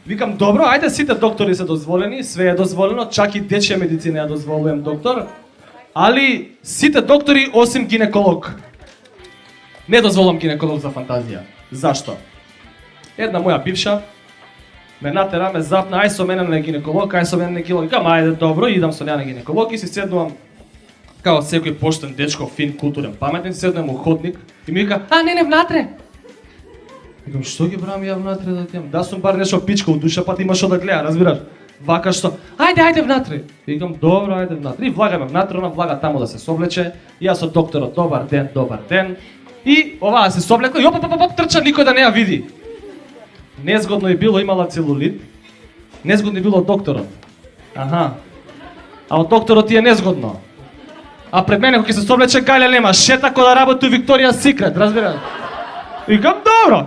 Викам, добро, ајде сите доктори се дозволени, све е дозволено, чак и дечја медицина ја дозволувам доктор, али сите доктори осим гинеколог. Не дозволам гинеколог за фантазија. Зашто? Една моја бивша ме натера, ме запна, ај со мене на гинеколог, ај со мене на гинеколог. Кам, ајде, добро, идам со неа на гинеколог и си седнувам као секој поштен дечко, фин, културен, паметен, седнувам у ходник и ми вика, не, внатре. Викам, што ги брам ја внатре да отидам? Да сум бар нешто пичка у душа, па ти има што да гледа, разбираш? Вака што, ајде внатре. Викам, добро, ајде внатре. И влагаме внатре, она влага таму да се соблече. И јас од докторот, добар ден. И оваа се соблекла и оп, трча, никој да не ја види. Незгодно е било, имала целулит. Незгодно е било од докторот. Аха. А од докторот ти е незгодно. А пред мене кога ќе се соблече гајле нема, шета кој да работи у Викторија Секрет, разбираш? Викам, добро.